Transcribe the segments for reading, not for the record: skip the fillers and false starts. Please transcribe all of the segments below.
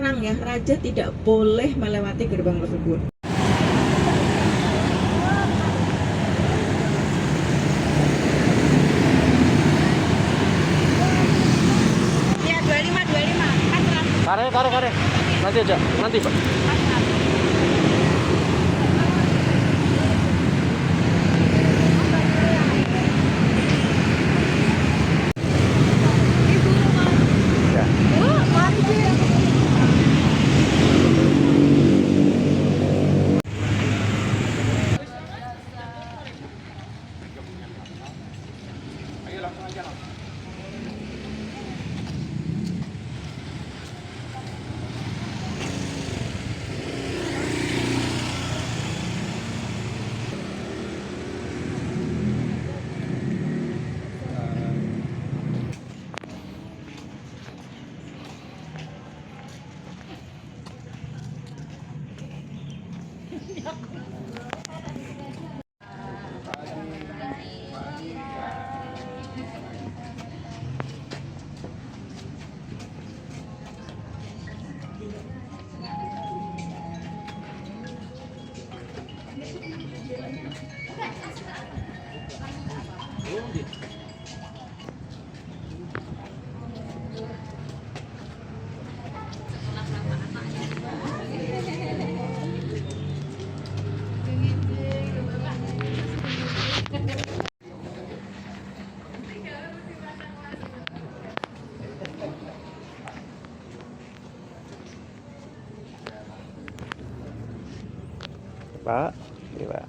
tenang ya, raja tidak boleh melewati gerbang tersebut. Ya 25. Kare. Nanti aja, nanti Pak. Pak, ini Pak.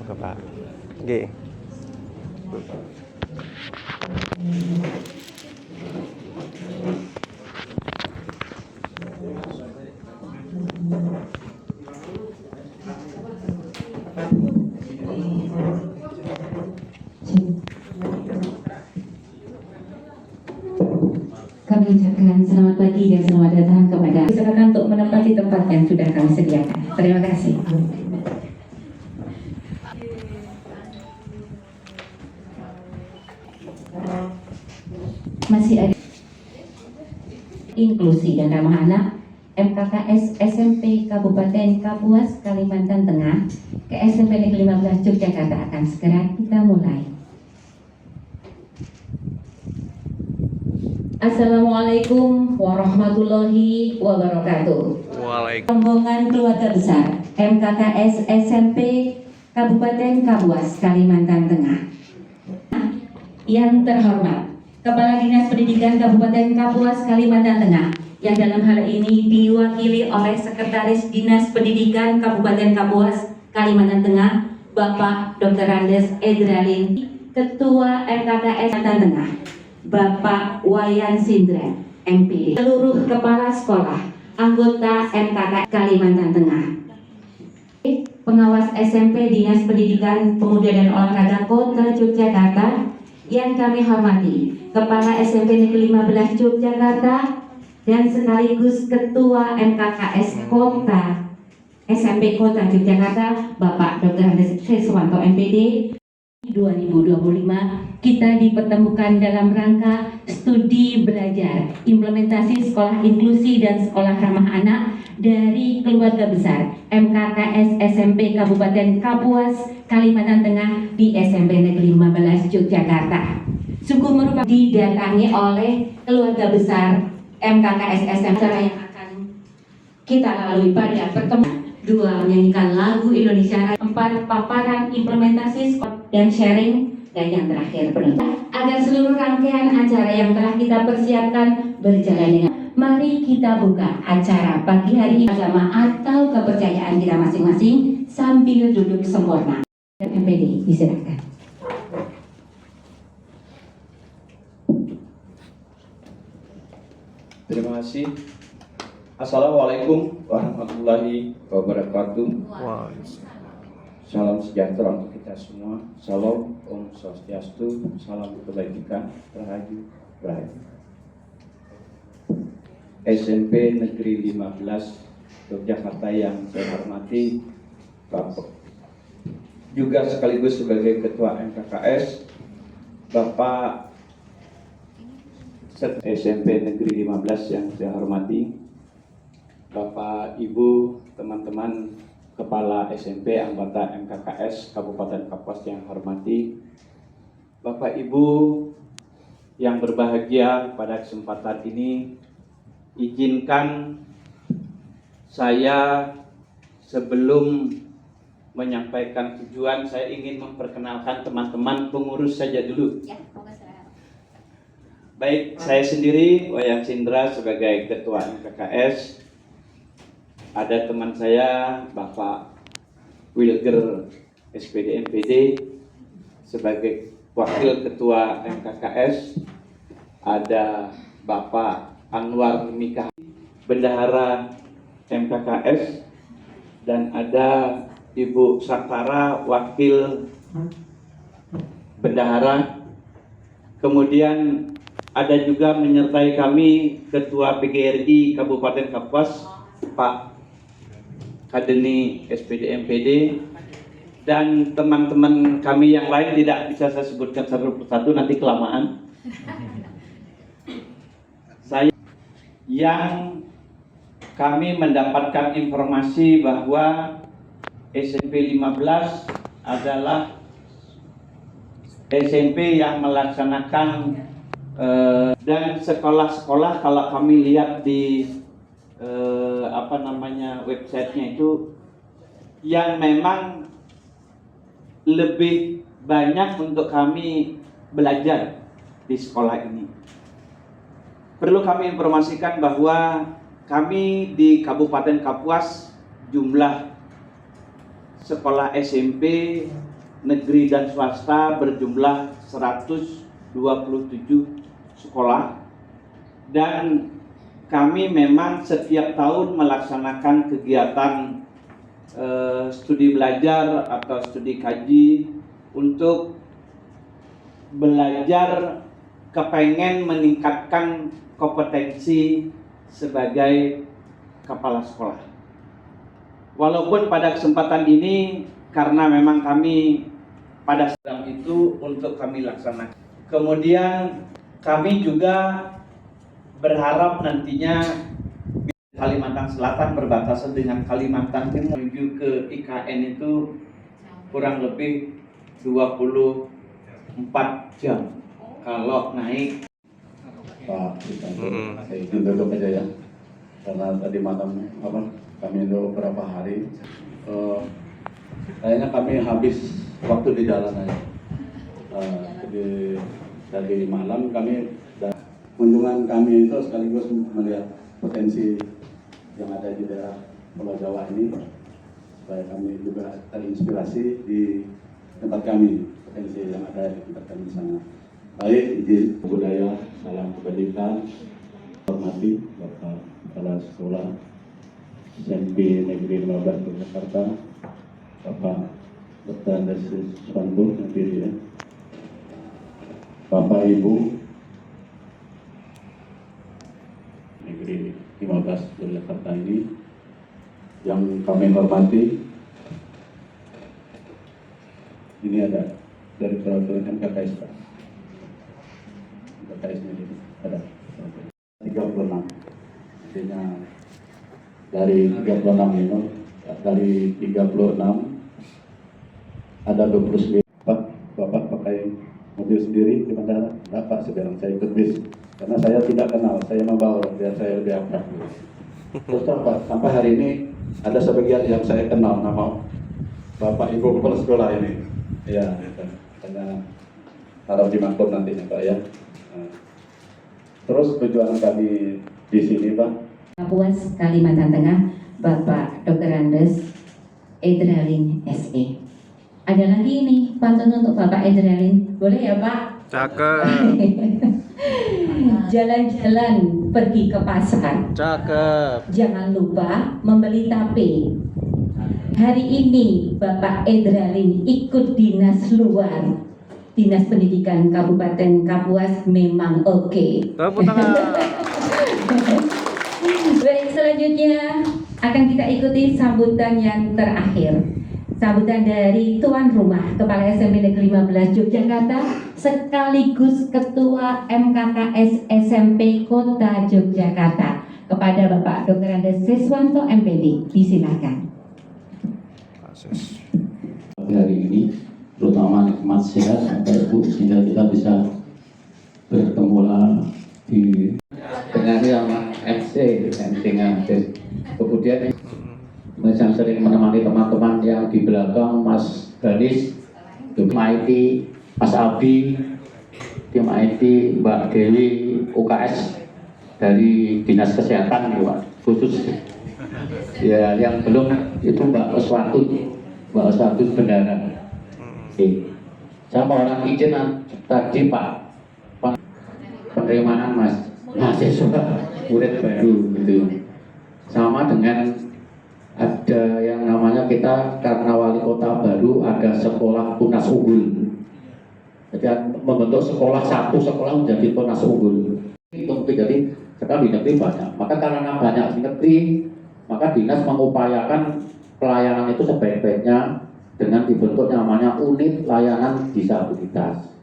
Oke Pak. Oke. Kami ucapkan selamat pagi dan selamat datang kepada silakan untuk menempati tempat yang sudah kami sediakan. Terima kasih. Masih ada inklusi dan ramah anak MKKS SMP Kabupaten Kapuas Kalimantan Tengah ke SMP Negeri 15 Yogyakarta akan segera kita mulai. Assalamualaikum warahmatullahi wabarakatuh. Rombongan keluarga besar MKKS SMP Kabupaten Kapuas Kalimantan Tengah. Yang terhormat Kepala Dinas Pendidikan Kabupaten Kapuas Kalimantan Tengah, yang dalam hal ini diwakili oleh Sekretaris Dinas Pendidikan Kabupaten Kapuas Kalimantan Tengah, Bapak Dr. Andes Edralin, Ketua MKKS Kalimantan Tengah, Bapak Wayan Sindra, MPD, seluruh kepala sekolah, anggota MKK Kalimantan Tengah, pengawas SMP Dinas Pendidikan Pemuda dan Olahraga Kota Yogyakarta, yang kami hormati, Kepala SMP Negeri 15 Yogyakarta, dan sekaligus Ketua MKKS Kota SMP Kota Yogyakarta, Bapak Dr. Andes Seswanto, MPD. 2025 kita dipertemukan dalam rangka studi belajar implementasi sekolah inklusi dan sekolah ramah anak dari keluarga besar MKKS SMP Kabupaten Kapuas Kalimantan Tengah di SMP Negeri 15 Yogyakarta. Sungguh merupakan didatangi oleh keluarga besar MKKS SMP yang akan kita lalui pada pertemuan. 2. Menyanyikan lagu Indonesia. 4. Paparan implementasi dan sharing. Dan yang terakhir penutup. Agar seluruh rangkaian acara yang telah kita persiapkan berjalan dengan. Mari kita buka acara pagi hari agama atau kepercayaan kita masing-masing sambil duduk sempurna. MPD, disilakan. Terima kasih. Assalamualaikum warahmatullahi wabarakatuh. Salam sejahtera untuk kita semua. Salam Om Swastiastu. Salam kebajikan. Rahayu. SMP Negeri 15 Yogyakarta yang saya hormati, Bapak juga sekaligus sebagai Ketua MKKS, Bapak SMP Negeri 15 yang saya hormati, Bapak, Ibu, teman-teman Kepala SMP anggota MKKS Kabupaten Kapuas yang hormati, Bapak Ibu yang berbahagia pada kesempatan ini, izinkan saya sebelum menyampaikan tujuan, saya ingin memperkenalkan teman-teman pengurus saja dulu. Baik, saya sendiri Wayan Cindra sebagai Ketua MKKS. Ada teman saya Bapak Wilger SPD MPD sebagai Wakil Ketua MKKS. Ada Bapak Anwar Mikah Bendahara MKKS, dan ada Ibu Saktara Wakil Bendahara. Kemudian ada juga menyertai kami Ketua PGRI Kabupaten Kapuas, Pak Kadeni SPD MPD, dan teman-teman kami yang lain tidak bisa saya sebutkan satu persatu, nanti kelamaan. Saya yang kami mendapatkan informasi bahwa SMP 15 adalah SMP yang melaksanakan dan sekolah-sekolah, kalau kami lihat di websitenya itu, yang memang lebih banyak untuk kami belajar di sekolah ini. Perlu kami informasikan bahwa kami di Kabupaten Kapuas jumlah sekolah SMP negeri dan swasta berjumlah 127 sekolah, dan kami memang setiap tahun melaksanakan kegiatan studi belajar atau studi kaji untuk belajar, kepengen meningkatkan kompetensi sebagai kepala sekolah. Walaupun pada kesempatan ini karena memang kami pada sedang itu untuk kami laksanakan. Kemudian kami juga berharap nantinya Kalimantan Selatan berbatasan dengan Kalimantan Timur menuju ke IKN itu kurang lebih 24 jam kalau naik. Pak, saya izin duduk aja ya, karena tadi malam kami itu beberapa hari, kayaknya kami habis waktu di jalan aja. Jadi dari malam kami, kunjungan kami itu sekaligus melihat potensi yang ada di daerah Pulau Jawa ini, supaya kami juga terinspirasi di tempat kami, potensi yang ada di tempat kami sana. Baik, izin budaya, salam kebajikan, hormati Bapak Kepala Sekolah SMP Negeri 15 Jakarta, Bapak Dr. Andes Suwanto, ya. Bapak Ibu Negeri 15 Yogyakarta ini yang kami hormati, ini ada dari perwakilan MKKS, Pak. MKKS ini ada 36, artinya dari 36 ini, dari 36 ada 29. Pak, Bapak pakai mobil sendiri di bandara? Bapak sekarang saya ikut bis, karena saya tidak kenal, saya membawa biar saya lebih akrab. Terus Pak, sampai hari ini ada sebagian yang saya kenal nama Bapak Ibu kepala sekolah ini. Ya, karena harap dimaklum nantinya Pak ya. Terus tujuan kami di sini Pak, Kapuas, Kalimantan Tengah, Bapak Dr. Andes Edralin SE. Ada lagi nih pantun untuk Bapak Edralin, boleh ya Pak? Cakep. Jalan-jalan pergi ke pasar, Cakep. jangan lupa membeli tape. Hari ini Bapak Edralin ikut dinas luar, Dinas Pendidikan Kabupaten Kapuas memang oke. Tepuk tangan. Baik, selanjutnya akan kita ikuti sambutan yang terakhir Sambutan dari tuan rumah Kepala SMP Negeri 15 Yogyakarta sekaligus Ketua MKKS SMP Kota Yogyakarta kepada Bapak Dr. Andes Siswanto MPD. Disilakan. Hari ini terutama nikmat sehat Bapak Ibu sehingga kita bisa bertemu di dengan yang MC dengan kemudian yang sering menemani teman-teman yang di belakang, Mas Ganis, tim IT, Mas Abi, tim IT, Mbak Dewi, UKS dari Dinas Kesehatan, Pak, khusus ya yang belum itu Mbak Oswatut Bendaran. Saya mau orang izin tadi Pak penerimaan mahasiswa murid baru gitu, sama dengan ada yang namanya kita karena wali kota baru ada sekolah tunas unggul, jadi membentuk satu sekolah menjadi tunas unggul itu jadi sekarang di negeri banyak, maka karena banyak di negeri maka dinas mengupayakan pelayanan itu sebaik-baiknya dengan dibentuk namanya unit layanan disabilitas.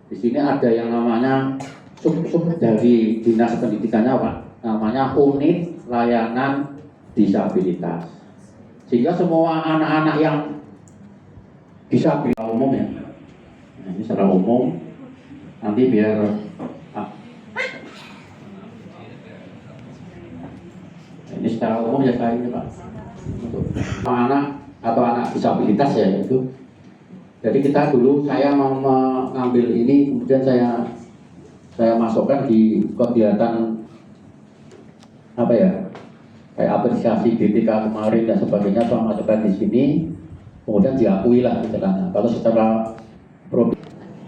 Di sini ada yang namanya sub dari dinas pendidikannya Pak, namanya unit layanan disabilitas, sehingga semua anak-anak yang disabilitas umum ya, nah, ini secara umum nanti biar ini secara umum ya saya ini Pak untuk anak atau anak disabilitas ya itu. Jadi kita dulu saya mau mengambil ini kemudian saya masukkan di kegiatan apa ya, kayak apresiasi GTK kemarin dan sebagainya, saya masukkan di sini, kemudian diakui lah istilahnya. Kalau secara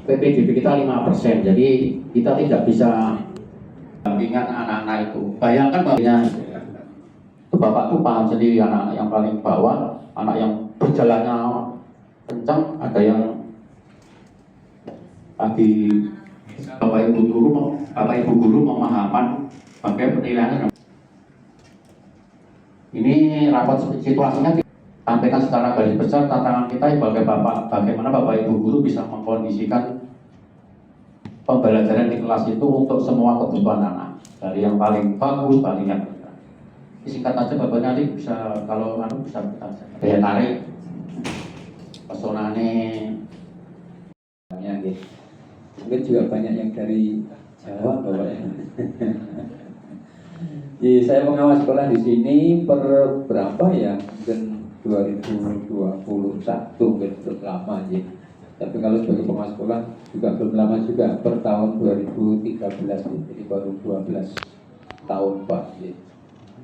PPDB kita 5%, jadi kita tidak bisa bandingkan anak-anak itu. Bayangkan bahwa Bapak tuh paham sendiri anak-anak yang paling bawah, anak yang berjalannya kencang, ada yang lagi Bapak Ibu guru memahamkan pakai penilaian. Ini rapat situasinya sampaikan secara garis besar tantangan kita bagaimana Bapak Ibu guru bisa mengkondisikan pembelajaran di kelas itu untuk semua kebutuhan anak, dari yang paling bagus, paling yang rendah. Singkat aja Bapak nanti bisa kalau bisa kita daya tarik pesonane ya, gitu. Mungkin juga banyak yang dari Jawa bawahnya. Jadi saya pengawas sekolah di sini per berapa ya? Mungkin 2021 mungkin belum lama ya. Tapi kalau sebagai pengawas sekolah juga belum lama juga, per tahun 2013 ya. Jadi baru 12 tahun Pak ya.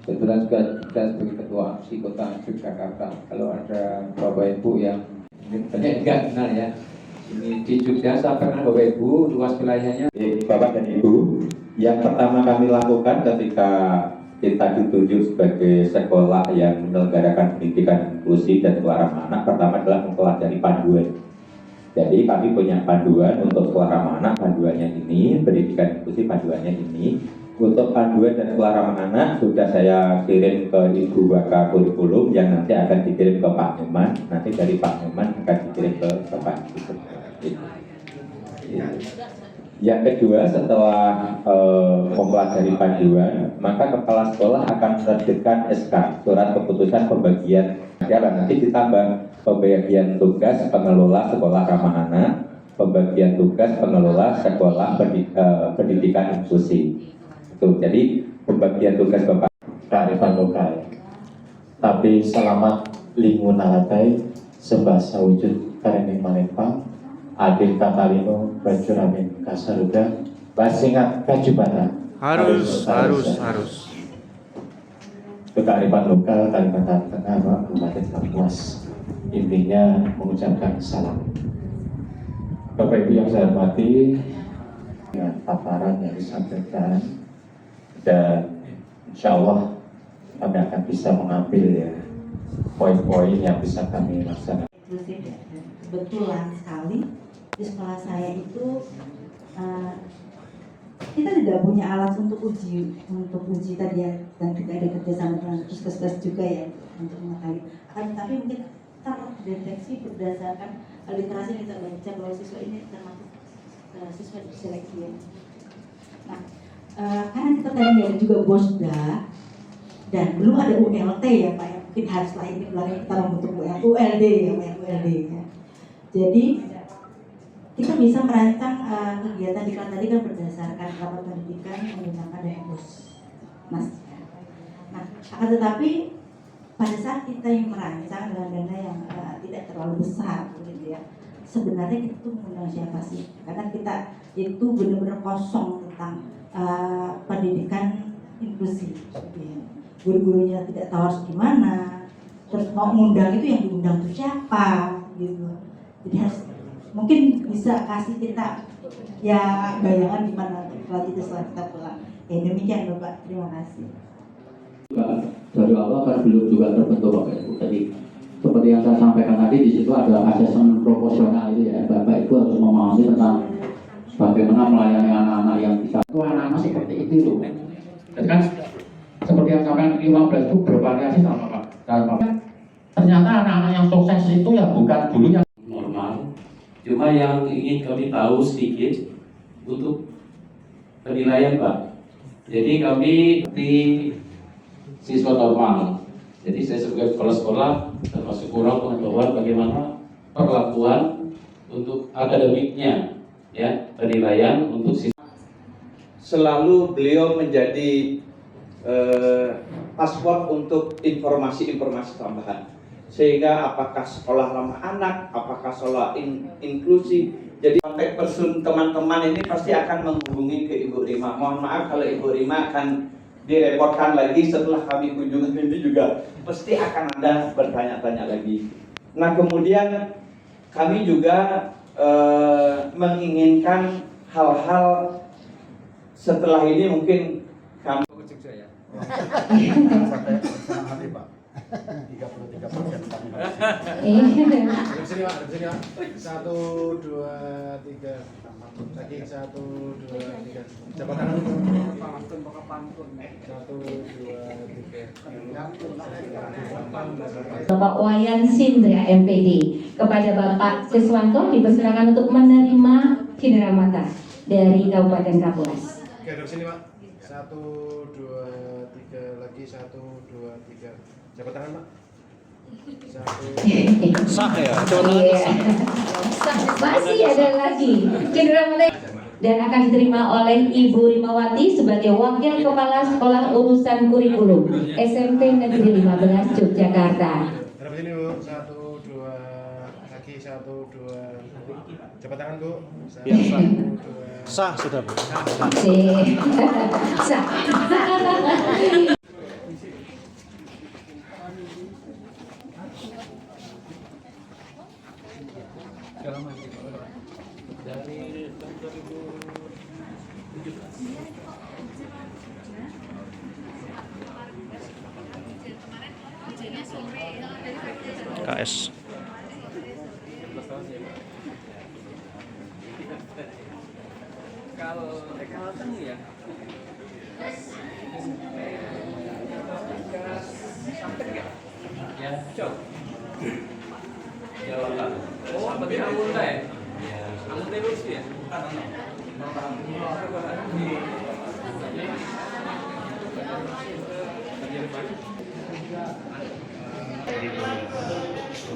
Kebetulan juga kita sebagai ketua APSI Kota Yogyakarta. Kalau ada Bapak Ibu yang mungkin banyak enggak kenal ya. Ini di Jogja saya pernah Bapak Ibu luas wilayahnya. Bapak dan Ibu, yang pertama kami lakukan ketika kita ditunjuk sebagai sekolah yang menyelenggarakan pendidikan inklusi dan sekolah ramah anak, pertama adalah mempelajari panduan. Jadi kami punya panduan untuk sekolah ramah anak, panduannya ini, pendidikan inklusi panduannya ini. Untuk panduan dan sekolah ramah anak sudah saya kirim ke Ibu Waka Kurikulum yang nanti akan dikirim ke Pak Nyoman, nanti dari Pak Nyoman akan dikirim ke Bapak Ibu. Yang kedua, setelah mempelajari panduan, maka kepala sekolah akan menerbitkan SK, surat keputusan pembagian jalan. Nanti ditambah pembagian tugas pengelola sekolah ramah anak, pembagian tugas pengelola sekolah pendidikan inklusi. Itu jadi pembagian tugas Bapak. Kearifan lokal. Tapi selamat lingun alatai sebasa wujud karening manempang adil katalino bajuramin kasaruda basingat kajubata Harus. Kearifan lokal Kalimantan Tengah Kabupaten Kapuas, intinya mengucapkan salam. Bapak Ibu yang saya hormati, dengan paparan yang disampaikan, dan insya Allah kami akan bisa mengambil ya poin-poin yang bisa kami laksanakan. Kebetulan sekali di sekolah saya itu kita tidak punya alat untuk uji tadi ya, dan tidak ada kerjasama dengan puskesmas juga ya untuk mengetahui. Tapi mungkin terdeteksi berdasarkan literasi yang kita baca bahwa siswa ini termasuk siswa diseleksi ya. Nah, karena kita tadi nggak ada juga BOSDA dan belum ada ULT ya Pak, ya. Mungkin harus ini kita membentuk ULD ya Pak, ULD ya. Jadi kita bisa merancang kegiatan di tadi kan berdasarkan rapat pendidikan menggunakan dana BOS, Mas. Nah, akan tetapi pada saat kita yang merancang dengan dana yang tidak terlalu besar, gitu ya, sebenarnya kita tuh mengundang siapa sih? Karena kita itu benar-benar kosong tentang pendidikan inklusi. Guru-gurunya tidak tahu harus gimana, terus mau ngundang itu yang diundang itu siapa, gitu. Jadi harus mungkin bisa kasih kita ya bayangan gimana setelah kita pulang. Ya demikian Bapak, terima kasih. Dari awal kan belum juga terbentuk Bapak Ibu. Jadi seperti yang saya sampaikan tadi, di situ ada asesmen proporsional itu ya. Bapak Ibu harus memahami tentang bagaimana melayani anak-anak yang bisa. Itu anak-anak seperti itu loh. Jadi kan seperti yang sampaikan 15 itu bervariasi sama Pak. Ternyata anak-anak yang sukses itu ya bukan dulu yang normal. Cuma yang ingin kami tahu sedikit untuk penilaian Pak. Jadi kami di siswa normal. Jadi saya sebagai kepala sekolah termasuk kurang pengetahuan bagaimana perlakuan untuk akademiknya, ya, penilaian untuk siswa. Selalu beliau menjadi password untuk informasi-informasi tambahan. Sehingga apakah sekolah ramah anak, apakah sekolah inklusi. Jadi kontak person teman-teman ini pasti akan menghubungi ke Ibu Rima. Mohon maaf kalau Ibu Rima akan direpotkan lagi setelah kami kunjungan ini juga pasti akan ada bertanya-tanya lagi. Nah kemudian kami juga menginginkan hal-hal setelah ini mungkin kami sampai senang hati Pak. 33% kami sini Pak. 1, 2, 3 lagi 1, 2, 3 coba kanan pantun 1, 2, 3 Bapak Wayan Sindra MPD. Kepada Bapak Siswanto dipersilakan untuk menerima cindera mata dari Kabupaten Kapuas. Oke, dari sini Pak. 1, 2, 3 lagi 1, 2, 3 coba tangan Pak. 1 Sah ya. Masih ada lagi cindera mata dan akan diterima oleh Ibu Rimawati sebagai Wakil Kepala Sekolah Urusan Kurikulum SMP Negeri 15 Yogyakarta. Dari sini Bu. 1, 2 lagi 1, 2 coba tangan Bu. 1, 2 Sah sudah Bu. Sah. Dari tahun 2017. KS. Kalau ya sampai nggak? Ya, cok. Ya, oh, berarti Amunta ya? Amunta lulus ya?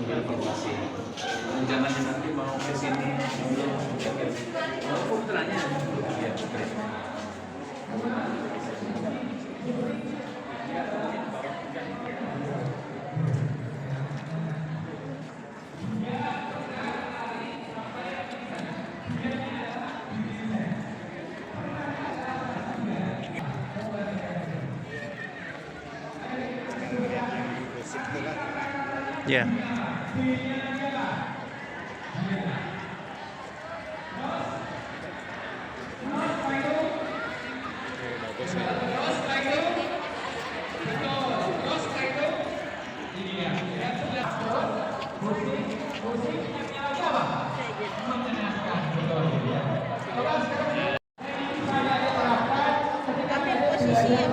Informasi. Jangan nanti mau ke sini mau putranya. Ya, Ya. Tapi posisi yang